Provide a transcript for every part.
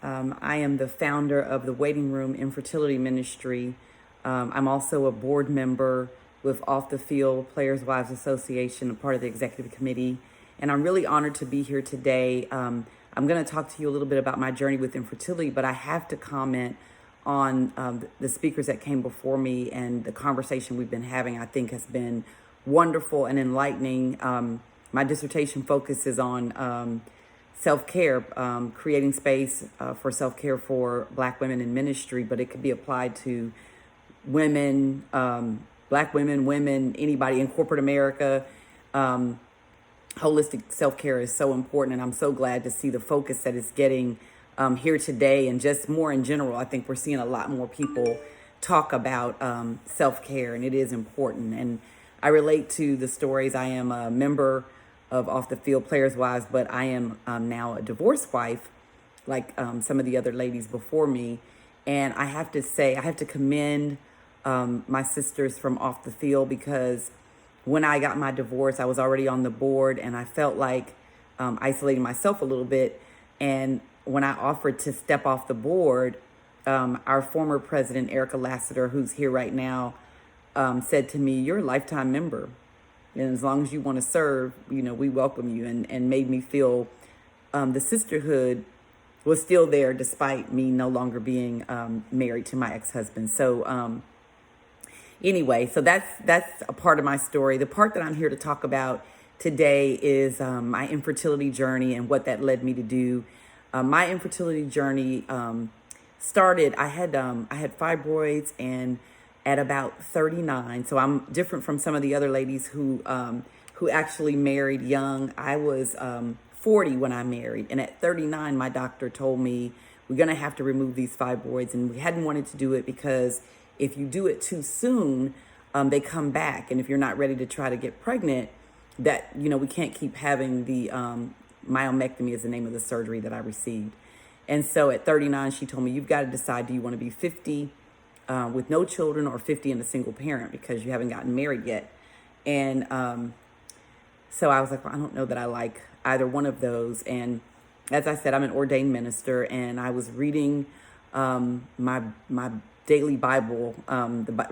I am the founder of the Waiting Room Infertility Ministry. I'm also a board member with Off the Field Players Wives Association, a part of the executive committee. And I'm really honored to be here today. I'm going to talk to you a little bit about my journey with infertility, but I have to comment on the speakers that came before me, and the conversation we've been having, I think, has been wonderful and enlightening. My dissertation focuses on self-care, creating space for self-care for Black women in ministry, but it could be applied to women, Black women, anybody in corporate America. Holistic self-care is so important, and I'm so glad to see the focus that it's getting here today, and just more in general. I think we're seeing a lot more people talk about self-care, and it is important. And I relate to the stories. I am a member of Off the Field Players Wives, but I am now a divorced wife, like some of the other ladies before me. And I have to say, I have to commend my sisters from Off the Field, because when I got my divorce, I was already on the board, and I felt like isolating myself a little bit. And when I offered to step off the board, our former president, Erica Lassiter, who's here right now, said to me, "You're a lifetime member, and as long as you want to serve, we welcome you," and made me feel the sisterhood was still there despite me no longer being married to my ex-husband. So anyway, so that's a part of my story. The part that I'm here to talk about today is my infertility journey and what that led me to do. My infertility journey started. I had fibroids, and at about 39, so I'm different from some of the other ladies who actually married young. I was 40 when I married, and at 39, my doctor told me, "We're gonna have to remove these fibroids," and we hadn't wanted to do it because if you do it too soon, they come back, and if you're not ready to try to get pregnant, that we can't keep having the myomectomy is the name of the surgery that I received. And so at 39, she told me, "You've got to decide, do you want to be 50 with no children, or 50 and a single parent, because you haven't gotten married yet?" And so I was like, well, I don't know that I like either one of those. And as I said, I'm an ordained minister, and I was reading my daily Bible,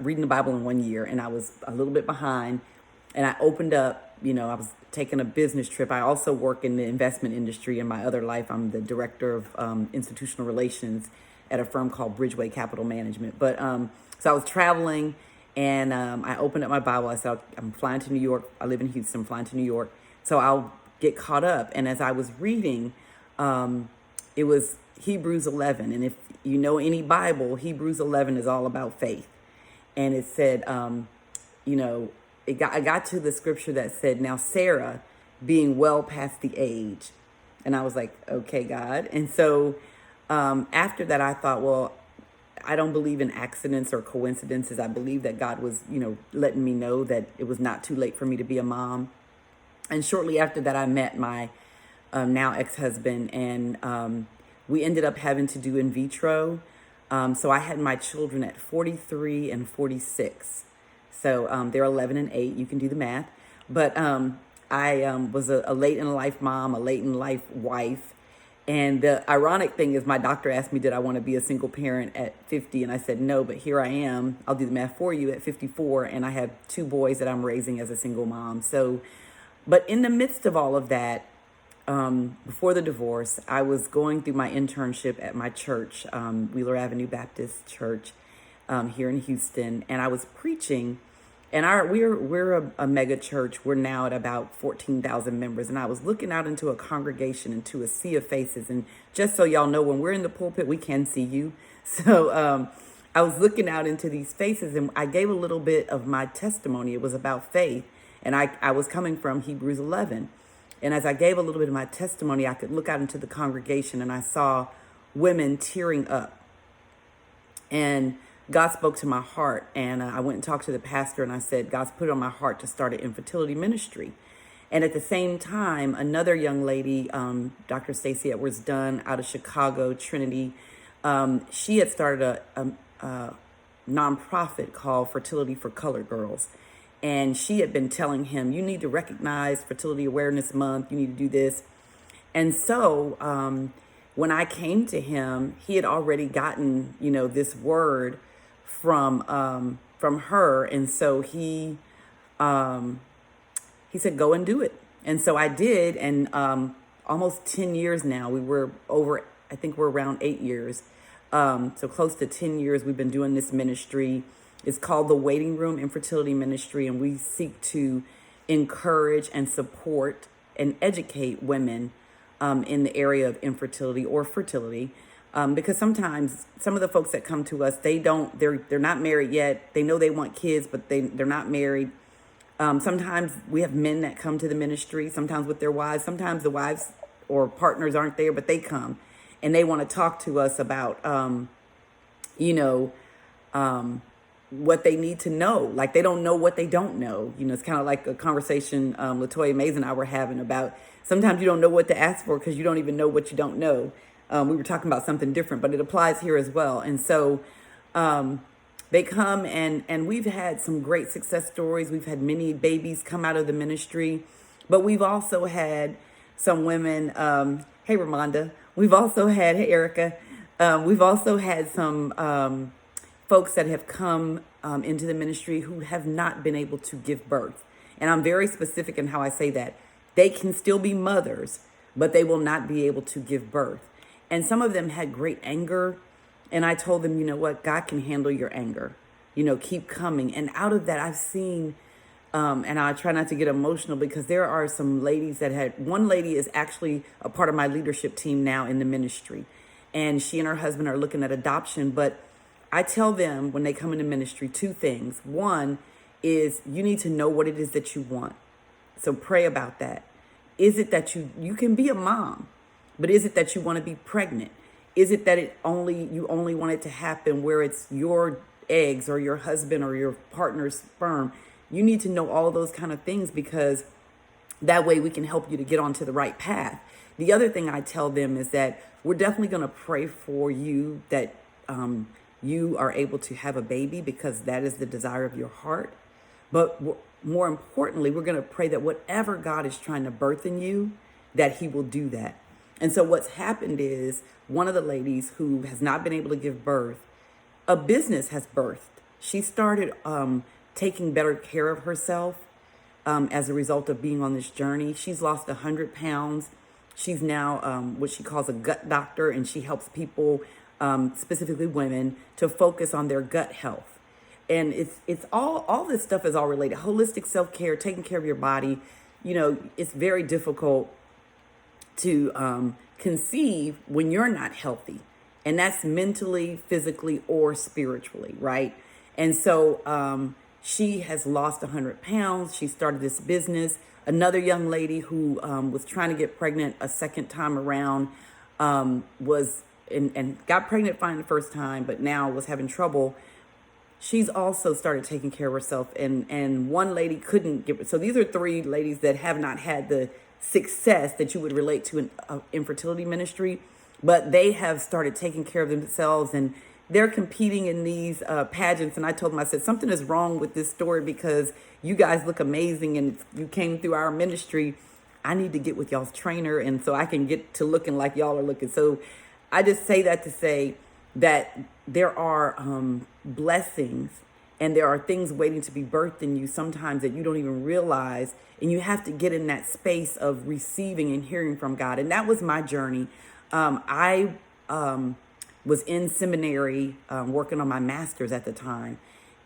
reading the Bible in 1 year, and I was a little bit behind. And I opened up, I was taking a business trip. I also work in the investment industry in my other life. I'm the director of institutional relations at a firm called Bridgeway Capital Management. But so I was traveling, and I opened up my Bible. I said, I'm flying to New York. I live in Houston. I'm flying to New York, so I'll get caught up. And as I was reading, it was Hebrews 11. And if you know any Bible, Hebrews 11 is all about faith. And it said, I got to the scripture that said, "Now Sarah, being well past the age," and I was like, "Okay, God." And so after that, I thought, well, I don't believe in accidents or coincidences. I believe that God was, letting me know that it was not too late for me to be a mom. And shortly after that, I met my now ex-husband, and we ended up having to do in vitro. So I had my children at 43 and 46. So they're 11 and 8. You can do the math. But I was a late-in-life mom, a late-in-life wife. And the ironic thing is, my doctor asked me, did I want to be a single parent at 50? And I said no, but here I am. I'll do the math for you at 54, and I have 2 boys that I'm raising as a single mom. So, but in the midst of all of that, before the divorce, I was going through my internship at my church, Wheeler Avenue Baptist Church, here in Houston, and I was preaching. And we're a mega church. We're now at about 14,000 members. And I was looking out into a congregation, into a sea of faces. And just so y'all know, when we're in the pulpit, we can see you. So I was looking out into these faces, and I gave a little bit of my testimony. It was about faith. And I was coming from Hebrews 11. And as I gave a little bit of my testimony, I could look out into the congregation, and I saw women tearing up. And God spoke to my heart, and I went and talked to the pastor, and I said, God's put it on my heart to start an infertility ministry. And at the same time, another young lady, Dr. Stacey Edwards Dunn, out of Chicago, Trinity, she had started a nonprofit called Fertility for Colored Girls. And she had been telling him, you need to recognize Fertility Awareness Month, you need to do this. And so when I came to him, he had already gotten, this word from her. And so he said, go and do it. And so I did. And almost 10 years now, I think we're around 8 years. So close to 10 years, we've been doing this ministry. It's called the Waiting Room Infertility Ministry. And we seek to encourage and support and educate women in the area of infertility or fertility. Because sometimes some of the folks that come to us, they're not married yet. They know they want kids, but they're not married. Sometimes we have men that come to the ministry, sometimes with their wives. Sometimes the wives or partners aren't there, but they come and they want to talk to us about, what they need to know. Like they don't know what they don't know. It's kind of like a conversation LaToya Mays and I were having about sometimes you don't know what to ask for because you don't even know what you don't know. We were talking about something different, but it applies here as well. And so they come and we've had some great success stories. We've had many babies come out of the ministry, but we've also had some women. Hey, Ramonda. We've also had, hey, Erica. We've also had some folks that have come into the ministry who have not been able to give birth. And I'm very specific in how I say that. They can still be mothers, but they will not be able to give birth. And some of them had great anger. And I told them, you know what, God can handle your anger. Keep coming. And out of that, I've seen, and I try not to get emotional because there are some ladies one lady is actually a part of my leadership team now in the ministry. And she and her husband are looking at adoption. But I tell them when they come into ministry, two things. One is you need to know what it is that you want. So pray about that. Is it that you can be a mom, but is it that you want to be pregnant? Is it that you only want it to happen where it's your eggs or your husband or your partner's sperm? You need to know all those kind of things because that way we can help you to get onto the right path. The other thing I tell them is that we're definitely going to pray for you that you are able to have a baby because that is the desire of your heart. But more importantly, we're going to pray that whatever God is trying to birth in you, that he will do that. And so what's happened is one of the ladies who has not been able to give birth, a business has birthed. She started taking better care of herself as a result of being on this journey. She's lost 100 pounds. She's now what she calls a gut doctor, and she helps people, specifically women, to focus on their gut health. And it's all this stuff is all related. Holistic self-care, taking care of your body. It's very difficult to conceive when you're not healthy. And that's mentally, physically, or spiritually, right? And so she has lost 100 pounds. She started this business. Another young lady who was trying to get pregnant a second time around was got pregnant fine the first time, but now was having trouble. She's also started taking care of herself. And one lady couldn't get, so these are three ladies that have not had the success that you would relate to in infertility ministry, but they have started taking care of themselves and they're competing in these pageants. And I told them, I said, something is wrong with this story because you guys look amazing and you came through our ministry. I need to get with y'all's trainer and so I can get to looking like y'all are looking. So I just say that to say that there are blessings and there are things waiting to be birthed in you sometimes that you don't even realize. And you have to get in that space of receiving and hearing from God. And that was my journey. I was in seminary working on my master's at the time.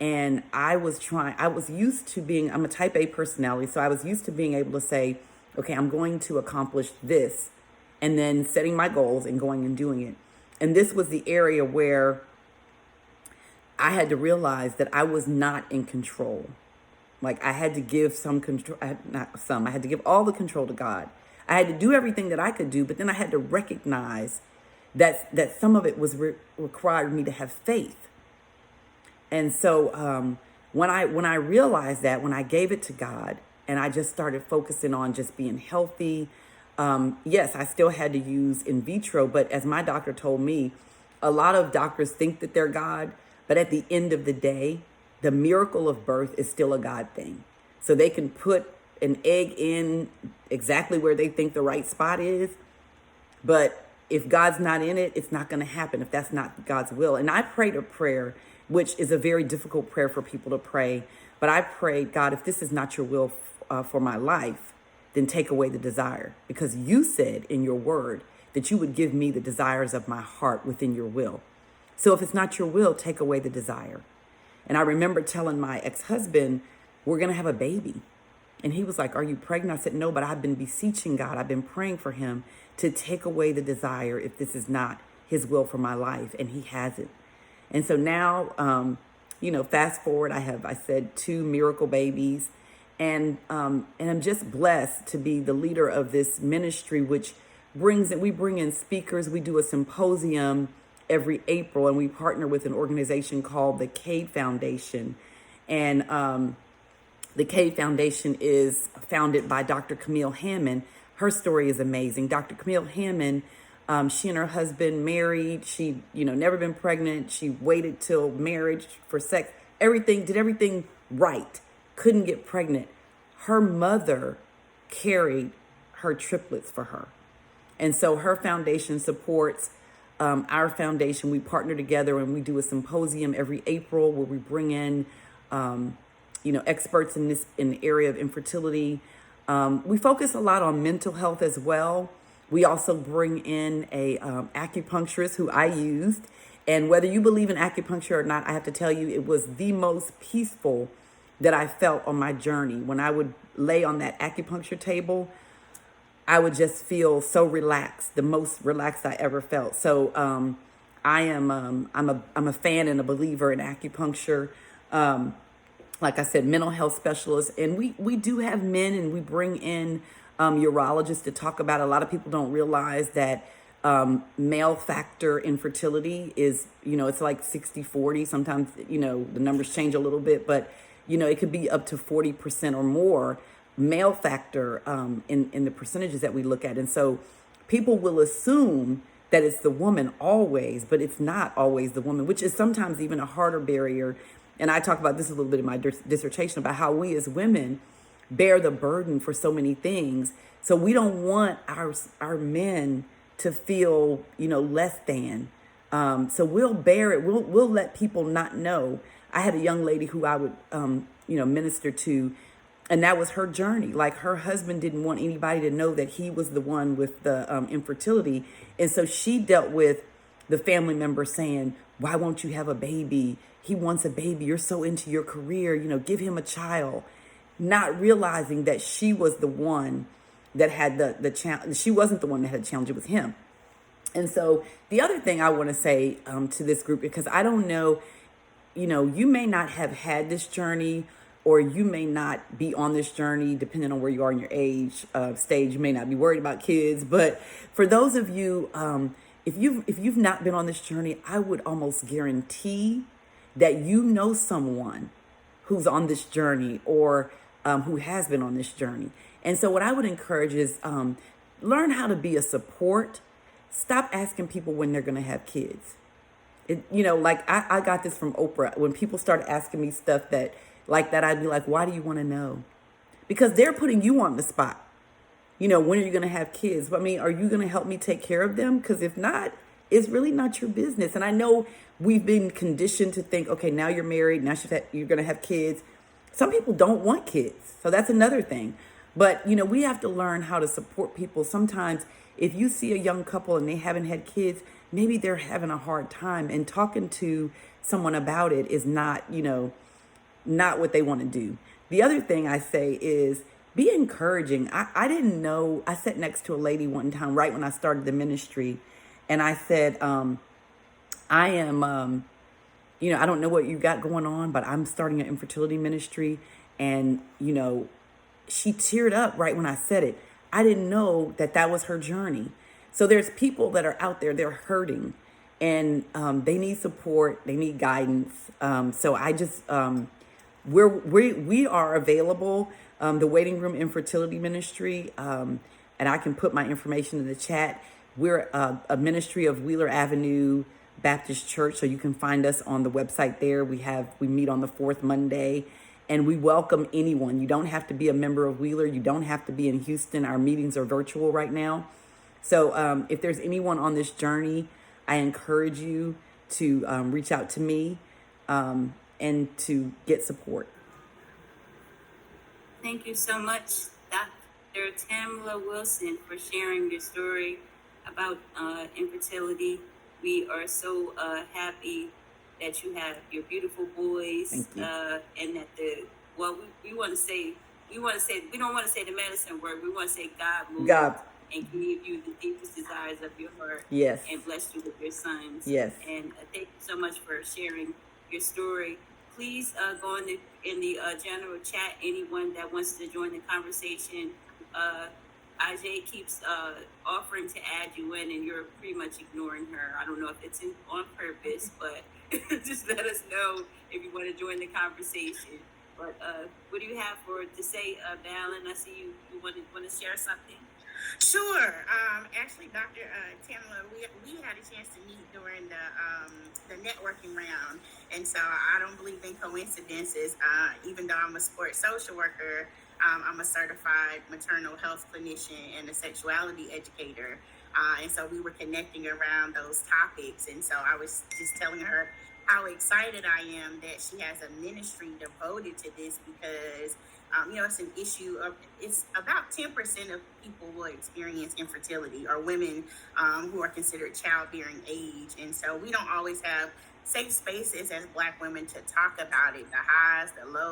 And I was used to being, I'm a type A personality. So I was used to being able to say, okay, I'm going to accomplish this. And then setting my goals and going and doing it. And this was the area where I had to realize that I was not in control. Like I had to give some control, I had to give all the control to God. I had to do everything that I could do, but then I had to recognize that some of it was required me to have faith. And so when I realized that, when I gave it to God and I just started focusing on just being healthy, yes, I still had to use in vitro, but as my doctor told me, a lot of doctors think that they're God, but at the end of the day, the miracle of birth is still a God thing. So they can put an egg in exactly where they think the right spot is, but if God's not in it, it's not going to happen if that's not God's will. And I prayed a prayer, which is a very difficult prayer for people to pray. But I prayed, God, if this is not your will for my life, then take away the desire. Because you said in your word that you would give me the desires of my heart within your will. So if it's not your will, take away the desire. And I remember telling my ex-husband, we're going to have a baby. And he was like, are you pregnant? I said, no, but I've been beseeching God. I've been praying for him to take away the desire if this is not his will for my life. And he hasn't. And so now, fast forward, I said 2 miracle babies. And I'm just blessed to be the leader of this ministry, which we bring in speakers. We do a symposium every April, and we partner with an organization called the Cade Foundation. And the Cade Foundation is founded by Dr. Camille Hammond. Her story is amazing. Dr. Camille Hammond, she and her husband married. She, never been pregnant. She waited till marriage for sex. Did everything right. Couldn't get pregnant. Her mother carried her triplets for her. And so her foundation supports our foundation. We partner together and we do a symposium every April where we bring in, experts in the area of infertility. We focus a lot on mental health as well. We also bring in a acupuncturist who I used. And whether you believe in acupuncture or not, I have to tell you, it was the most peaceful that I felt on my journey. When I would lay on that acupuncture table, I would just feel so relaxed, the most relaxed I ever felt. So I'm a fan and a believer in acupuncture. Like I said, mental health specialists, and we do have men, and we bring in urologists to talk about. A lot of people don't realize that male factor infertility is, it's like 60-40. Sometimes, the numbers change a little bit, but it could be up to 40% or more male factor in the percentages that we look at. And so people will assume that it's the woman always, but it's not always the woman, which is sometimes even a harder barrier. And I talk about this a little bit in my dissertation about how we as women bear the burden for so many things. So we don't want our men to feel, less than. So we'll bear it. We'll let people not know. I had a young lady who I would, minister to, and that was her journey. Like, her husband didn't want anybody to know that he was the one with the infertility. And so she dealt with the family member saying, why won't you have a baby? He wants a baby. You're so into your career, give him a child. Not realizing that she was the one that had the challenge. She wasn't the one that had the challenge. It was him. And so the other thing I want to say to this group, because I don't know, you may not have had this journey, or you may not be on this journey, depending on where you are in your age stage. You may not be worried about kids. But for those of you, if you've not been on this journey, I would almost guarantee that someone who's on this journey, or who has been on this journey. And so what I would encourage is learn how to be a support. Stop asking people when they're going to have kids. I got this from Oprah. When people start asking me stuff like that, I'd be like, why do you want to know? Because they're putting you on the spot. When are you going to have kids? I mean, are you going to help me take care of them? Because if not, it's really not your business. And I know we've been conditioned to think, okay, now you're married, now you're going to have kids. Some people don't want kids. So that's another thing. But, we have to learn how to support people. Sometimes if you see a young couple and they haven't had kids, maybe they're having a hard time, and talking to someone about it is not what they want to do. The other thing I say is be encouraging. I didn't know, I sat next to a lady one time right when I started the ministry, and I said, I am, I don't know what you got going on, but I'm starting an infertility ministry. And, she teared up right when I said it. I didn't know that was her journey. So there's people that are out there, they're hurting, and they need support, they need guidance. So I just, we are available, the Waiting Room Infertility Ministry, and I can put my information in the chat. We're a ministry of Wheeler Avenue Baptist Church, so you can find us on the website there. We meet on the fourth Monday, and we welcome anyone. You don't have to be a member of Wheeler. You don't have to be in Houston. Our meetings are virtual right now. So if there's anyone on this journey, I encourage you to reach out to me and to get support. Thank you so much, Dr. Tamla Wilson, for sharing your story about infertility. We are so happy that you have your beautiful boys, Thank you. and that we want to say we don't want to say the medicine word. We want to say God moved God. and gave you the deepest desires of your heart. Yes. And blessed you with your sons. Yes. And thank you so much for sharing your story. Please go in the general chat. Anyone that wants to join the conversation, IJ keeps offering to add you in, and you're pretty much ignoring her. I don't know if it's on purpose, but just let us know if you want to join the conversation. But what do you have to say, Valen? I see you want to share something. Sure. Actually, Dr. Tamla, we had a chance to meet during the networking round, and so I don't believe in coincidences. Even though I'm a sports social worker, I'm a certified maternal health clinician and a sexuality educator, and so we were connecting around those topics. And so I was just telling her how excited I am that she has a ministry devoted to this, because it's an issue of, it's about 10% of people will experience infertility, or women who are considered childbearing age. And so we don't always have safe spaces as Black women to talk about it, the highs, the lows.